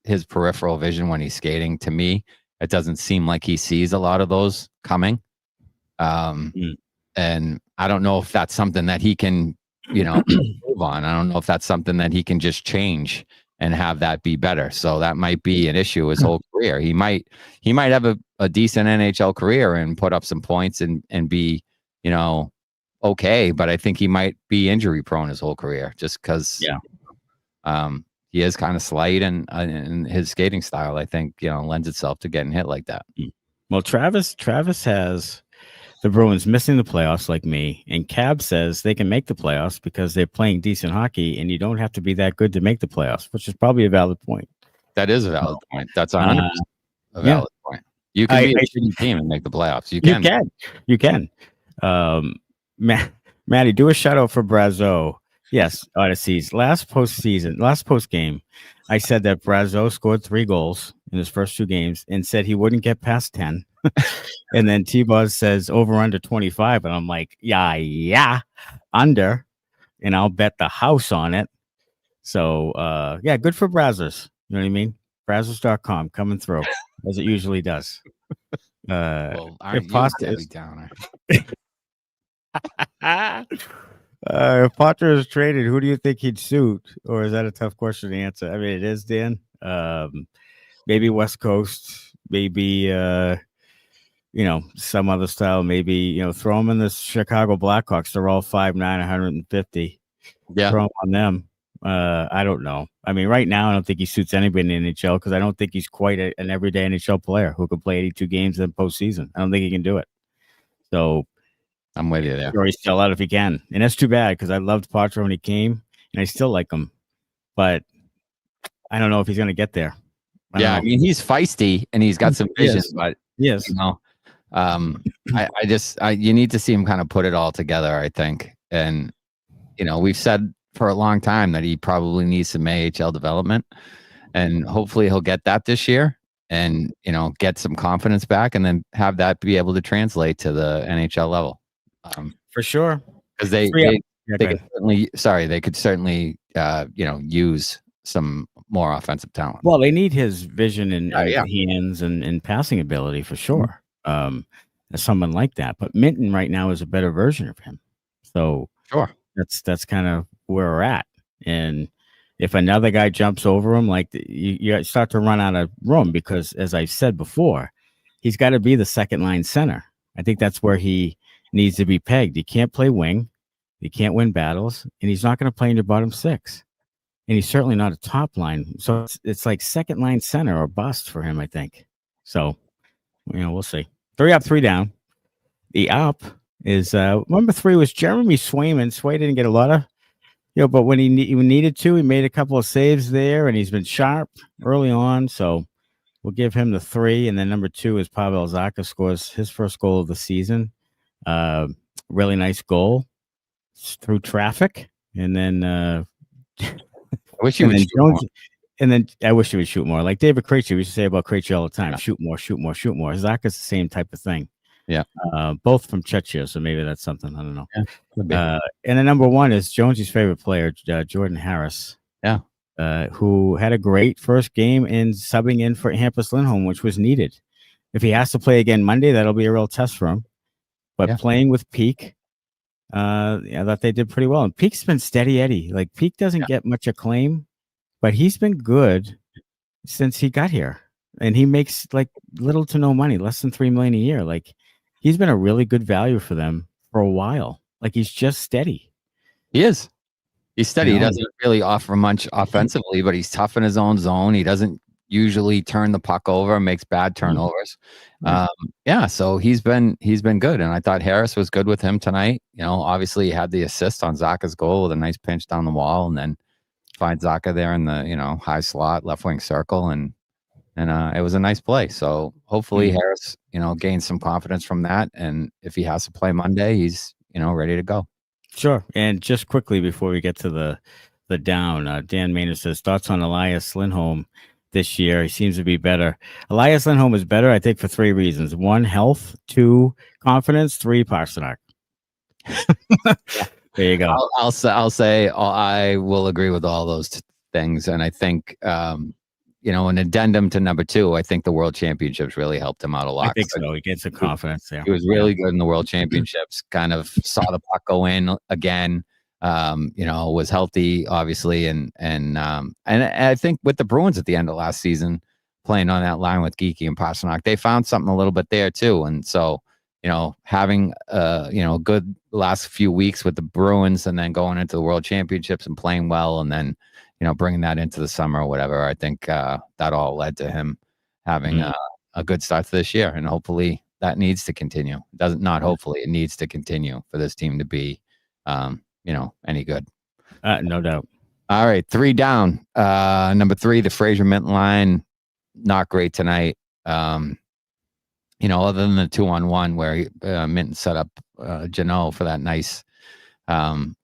His peripheral vision when he's skating, to me, it doesn't seem like he sees a lot of those coming. And I don't know if that's something that he can, move on. I don't know if that's something that he can just change and have that be better. So that might be an issue his whole career. He might have a decent NHL career and put up some points and be, okay. But I think he might be injury prone his whole career just because, he is kind of slight and his skating style, I think, lends itself to getting hit like that. Well, Travis has the Bruins missing the playoffs like me, and Cab says they can make the playoffs because they're playing decent hockey, and you don't have to be that good to make the playoffs, which is probably a valid point. That is a valid point. That's 100% a valid point. You can be a shitty team and make the playoffs. You can. Matty, do a shout out for Brazeau. Yes, Odysseys. Last post game, I said that Brazeau scored 3 goals in his first 2 games and said he wouldn't get past 10. And then T-Boz says over under 25. And I'm like, yeah, under. And I'll bet the house on it. So, good for Brazzers. You know what I mean? Brazzers.com coming through as it usually does. If Poitras is traded, who do you think he'd suit? Or is that a tough question to answer? I mean, it is, Dan. Maybe West Coast, maybe some other style, maybe throw him in the Chicago Blackhawks. They're all 5'9", 150. Yeah, throw him on them. I don't know. I mean, right now, I don't think he suits anybody in the NHL because I don't think he's quite an everyday NHL player who can play 82 games in postseason. I don't think he can do it. So I'm with you there. Or he's still out if he can. And that's too bad because I loved Poitras when he came, and I still like him. But I don't know if he's going to get there. I mean, he's feisty and he's got some vision, but yes, you need to see him kind of put it all together, I think. And, we've said for a long time that he probably needs some AHL development, and hopefully he'll get that this year and, get some confidence back and then have that be able to translate to the NHL level. For sure. Because they could certainly, use some more offensive talent. Well, they need his vision and hands and passing ability for sure. someone like that. But Minton right now is a better version of him. So Sure. that's kind of where we're at. And if another guy jumps over him, like you start to run out of room because, as I've said before, he's got to be the second line center. I think that's where he needs to be pegged. He can't play wing. He can't win battles, and he's not going to play in your bottom six. And he's certainly not a top line. So it's like second line center or bust for him, I think. So, we'll see. 3 up, 3 down. The up is number 3 was Jeremy Swayman. Sway didn't get a lot of, but when he needed to, he made a couple of saves there, and he's been sharp early on. So we'll give him the 3. And then number 2 is Pavel Zacha, scores his first goal of the season. Really nice goal through traffic. And then I wish you would shoot more. And then I wish he would shoot more. Like David Krejci, we used to say about Krejci all the time, shoot more, shoot more, shoot more. Zacha's the same type of thing. Yeah. Both from Chechia, so maybe that's something. I don't know. Yeah, and then number 1 is Jonesy's favorite player, Jordan Harris. Yeah. Who had a great first game in subbing in for Hampus Lindholm, which was needed. If he has to play again Monday, that'll be a real test for him. But playing with Peeke, I thought they did pretty well. And Peeke's been steady Eddie. Like Peeke doesn't get much acclaim, but he's been good since he got here. And he makes like little to no money, less than $3 million a year. Like he's been a really good value for them for a while. Like he's just steady. He is. He's steady. He doesn't really offer much offensively, but he's tough in his own zone. He doesn't usually turn the puck over, makes bad turnovers. So he's been good. And I thought Harris was good with him tonight. Obviously he had the assist on Zacha's goal with a nice pinch down the wall, and then find Zacha there in the high slot, left wing circle, and it was a nice play. So hopefully Harris gains some confidence from that, and if he has to play Monday, he's ready to go. Sure. And just quickly before we get to the down, Dan Maynard says thoughts on Elias Lindholm this year. He seems to be better. Elias Lindholm is better, I think, for 3 reasons: 1, health; 2, confidence; 3, Pastrnak. There you go. I'll say I will agree with all those things, and I think an addendum to number 2. I think the World Championships really helped him out a lot. I think so. He gets some confidence there. He was really good in the World Championships. Kind of saw the puck go in again. Was healthy, obviously, and I think with the Bruins at the end of last season, playing on that line with Geekie and Pastrnak, they found something a little bit there too, and so. Having a good last few weeks with the Bruins and then going into the World Championships and playing well, and then, bringing that into the summer or whatever, I think that all led to him having a good start to this year. And hopefully that needs to continue. It needs to continue for this team to be, any good. No doubt. All right. 3 down. Number 3, the Fraser Minton line, not great tonight. Other than the 2-on-1 where Minton set up Joonas for that nice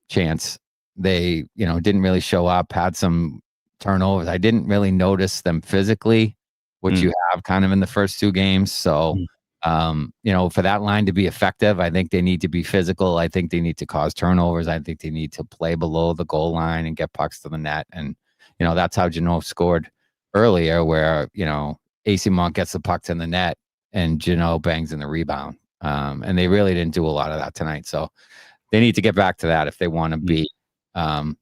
chance, they, didn't really show up, had some turnovers. I didn't really notice them physically, which you have kind of in the first 2 games. So, for that line to be effective, I think they need to be physical. I think they need to cause turnovers. I think they need to play below the goal line and get pucks to the net. And, that's how Joonas scored earlier, where, AC Monk gets the puck to the net and Joonas bangs in the rebound. And they really didn't do a lot of that tonight. So they need to get back to that if they want to be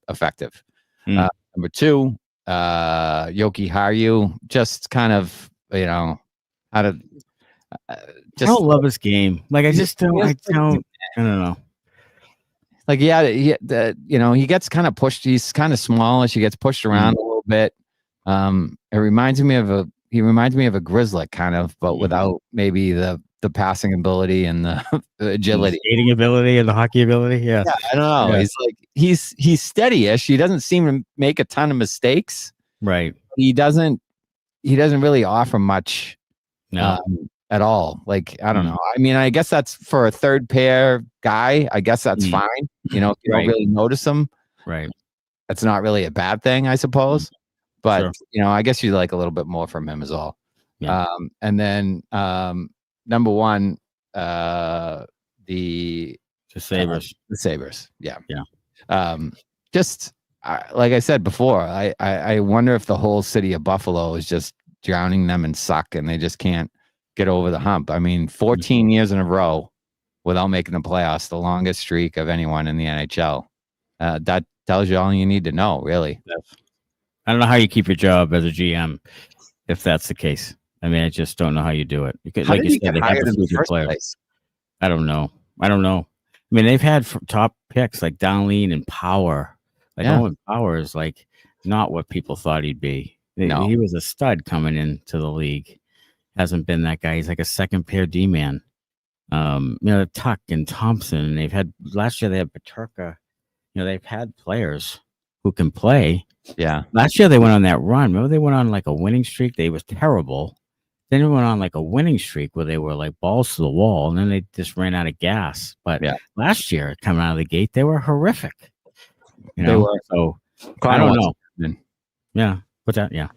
effective. Number 2, Yoki Haru, just kind of, I don't love his game. Like, I don't know. Like, he gets kind of pushed. He's kind of smallish. He gets pushed around a little bit. It reminds me of a Grizzly kind of, but without maybe the passing ability and the agility, the skating ability and the hockey ability. Yeah, I don't know. Yeah. He's steady-ish. He doesn't seem to make a ton of mistakes. Right. He doesn't really offer much at all. Like, I don't know. I mean, I guess that's for a third pair guy. I guess that's fine. If you don't really notice him. Right. That's not really a bad thing, I suppose. But, I guess you like a little bit more from him is all. Yeah. And then number 1, the Sabres. The Sabres. Yeah. Yeah. Just like I said before, I wonder if the whole city of Buffalo is just drowning them in suck and they just can't get over the hump. I mean, 14 years in a row without making the playoffs, the longest streak of anyone in the NHL. That tells you all you need to know, really. I don't know how you keep your job as a GM if that's the case. I mean, I just don't know how you do it. Because, How like did you he said, get they have hired a in the few first players. place? I don't know. I mean, they've had top picks like Downlin and Power. Like Owen Power is like not what people thought he'd be. No. He was a stud coming into the league. Hasn't been that guy. He's like a second pair D-man. Tuck and Thompson. They've had last year. They had Peterka. They've had players who can play. Yeah. Last year they went on that run. Remember they went on like a winning streak. They was terrible. Then they went on like a winning streak where they were like balls to the wall, and then they just ran out of gas. But last year, coming out of the gate, they were horrific. They were. So I don't know. Yeah. What's that? Yeah.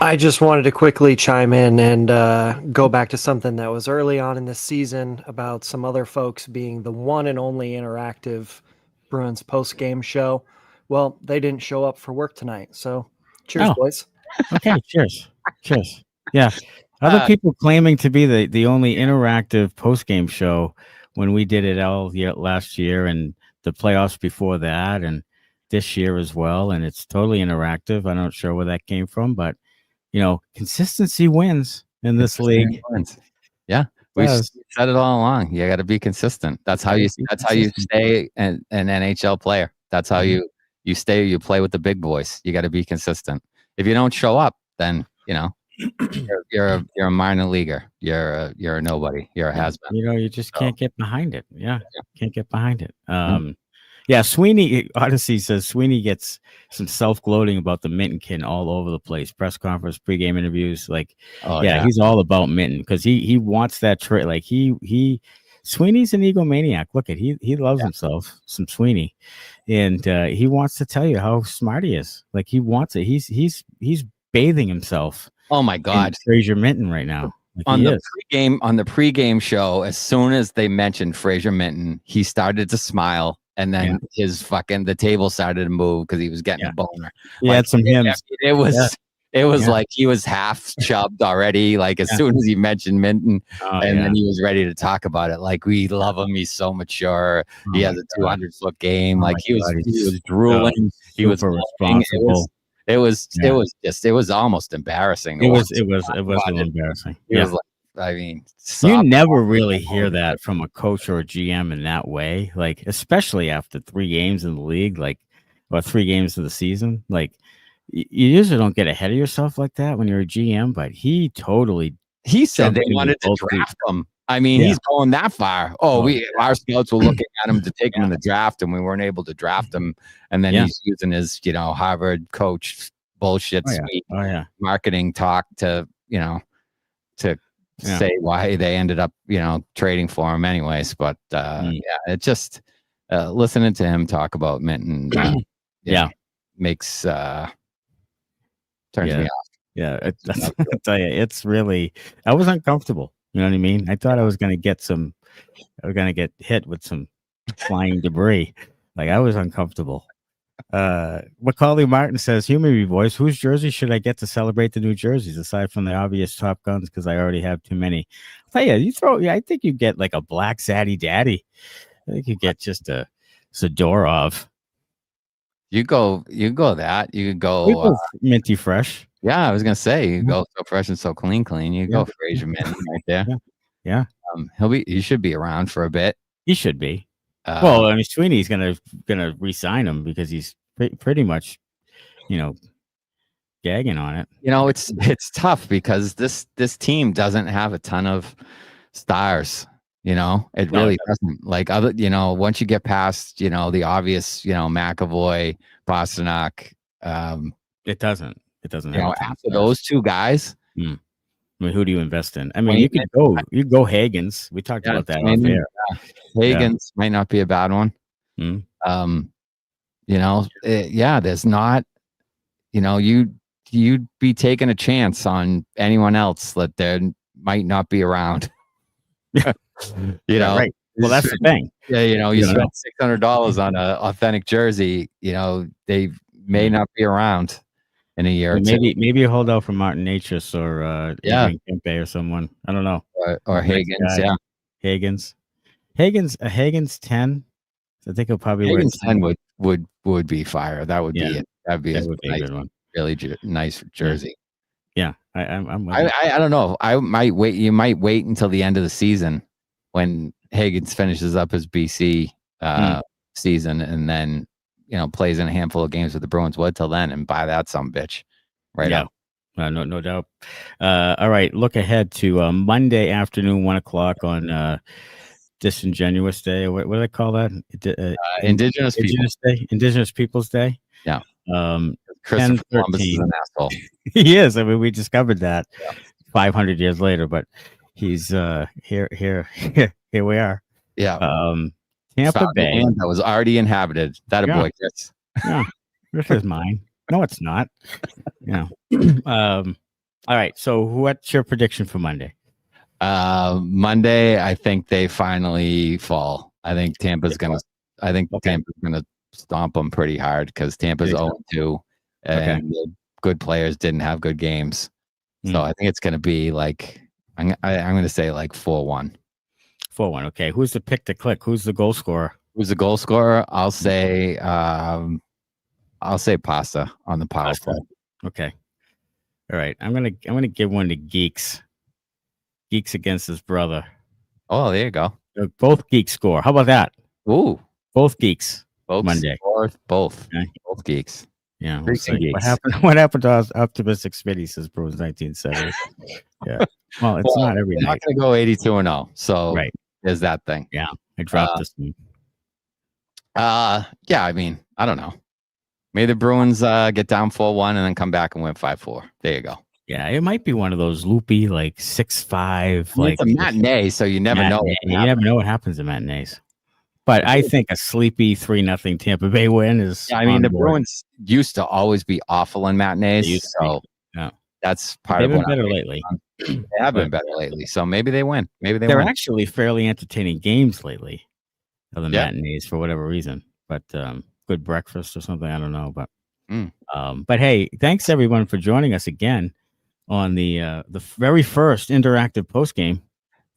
I just wanted to quickly chime in and go back to something that was early on in this season about some other folks being the one and only interactive Bruins post-game show. Well, they didn't show up for work tonight. So cheers, boys. Okay. Cheers. Yeah. Other people claiming to be the only interactive post-game show when we did it all last year and the playoffs before that and this year as well. And it's totally interactive. I'm not sure where that came from, but consistency wins in this league. Yeah. We said it all along. You got to be consistent. That's how you stay an NHL player. That's how you stay, you play with the big boys. You got to be consistent. If you don't show up, then, you're a minor leaguer. You're a nobody. You're a has-been. You just can't get behind it. Yeah. Can't get behind it. Sweeney, Odyssey says Sweeney gets some self-gloating about the Minton all over the place. Press conference, pregame interviews. He's all about Minton because he wants that trade. Like Sweeney's an egomaniac. Look at he loves himself, some Sweeney. And he wants to tell you how smart he is. Like he wants it. He's bathing himself. Oh my God. Fraser Minton right now. On the pregame show, as soon as they mentioned Fraser Minton, he started to smile. And then the table started to move because he was getting a boner. He had some hymns. It was like he was half chubbed already. Like as soon as he mentioned Minton, then he was ready to talk about it. Like we love him. He's so mature. He has a 200-foot game. Like he was drooling. He was responsible. It was almost embarrassing. It was a little embarrassing. It was like, you never really hear that from a coach or a GM in that way, like especially after 3 games in the league, or 3 games of the season. Like you usually don't get ahead of yourself like that when you're a GM, but he said they wanted to draft him. I mean, he's going that far. Our scouts were looking at him to take him in the draft, and we weren't able to draft him. And then he's using his, Harvard coach bullshit marketing talk to say why they ended up, trading for him anyways. But it just listening to him talk about Minton, makes turns me off. Yeah, I tell you, it's really. I was uncomfortable. You know what I mean? I thought I was going to get hit with some flying debris. Like I was uncomfortable. Macaulay Martin says, "Humor me, boys. Whose jersey should I get to celebrate the new jerseys aside from the obvious Top Guns? Because I already have too many." I'll tell you, I think you get like a black Zaddy Daddy. I think you get just a Zadorov. You go that. You could go minty fresh. Yeah, I was gonna say you go so fresh and so clean. You go Fraser Minton right there. Yeah. He should be around for a bit. He should be. Well, I mean, Sweeney's gonna re-sign him because he's pretty much, gagging on it. It's tough because this team doesn't have a ton of stars. It really doesn't. Like other, once you get past, the obvious, McAvoy, Pastrnak, it doesn't. It doesn't. After those 2 guys. I mean, who do you invest in? I mean, you could go Hagens. We talked about that off air. Hagens might not be a bad one. There's not, you'd be taking a chance on anyone else that there might not be around. Right. Well, that's the thing. Yeah, you spent $600 on an authentic jersey. They may not be around. in a year Or or two. maybe you hold out for Martin Natchez or Adrian Kempe or someone. I don't know. Or Higgins, guy. Higgins 10. I think he'll probably Higgins wear 10 would be fire. That would be it. That'd be that a would be nice, a good one. really nice jersey. Yeah, I'm I don't know. I might wait. You might wait until the end of the season when Higgins finishes up his BC season, and then plays in a handful of games with the Bruins. What till then, and buy that some bitch right up. No doubt. All right, look ahead to Monday afternoon, 1:00 on Disingenuous Day. What do they call that? Indigenous Peoples Day. Yeah. Christopher Columbus is an asshole. He is. I mean, we discovered that 500 years later, but he's here we are. Yeah. Tampa Bay that was already inhabited. That a boy, Chris. Yeah. This is mine. No, it's not. All right. So what's your prediction for Monday? Monday, I think they finally fall. I think Tampa's gonna stomp them pretty hard because Tampa's 0-2, and the good players didn't have good games. So I think it's gonna be like I'm gonna say like 4-1. 4-1. Okay. Who's the pick to click? Who's the goal scorer? I'll say Pasta on the power play. Okay. All right. I'm gonna give one to Geeks. Geeks against his brother. Oh, there you go. Both Geeks score. How about that? Ooh, both Geeks. Both Monday. Both Geeks. Yeah. Geeks. What happened to us? Optimistic Smitty says Bruins 1970. Yeah. Well, it's not every night. I'm not gonna go 82-0. So there's that thing. Yeah. I dropped this one. Yeah. I mean, I don't know. Maybe the Bruins get down 4-1 and then come back and win 5-4. There you go. Yeah, it might be one of those loopy, like 6-5. Like it's a matinee, so you never know. You never know what happens in matinees. But I think a sleepy 3-0 Tampa Bay win is. Yeah, I mean, the Bruins used to always be awful in matinees, so that's part of what. They've been better lately. They have been better lately, so maybe they win. They're actually fairly entertaining games lately, of the matinees for whatever reason. But good breakfast or something, I don't know. But hey, thanks everyone for joining us again on the very first interactive post game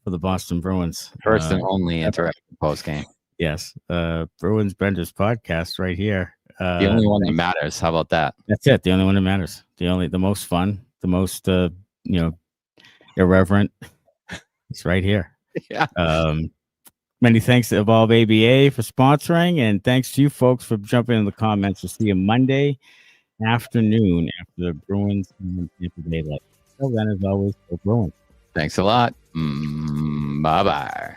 for the Boston Bruins. First and only interactive post game. Yes, Bruins Benders Podcast right here. The only one that matters. How about that? That's it. The only one that matters. The most fun. The most irreverent. It's right here. Yeah. Many thanks to Evolve ABA for sponsoring, and thanks to you folks for jumping in the comments. We'll see you Monday afternoon after the Bruins and Tampa Bay. Till then, as always, go Bruins. Thanks a lot. Bye-bye.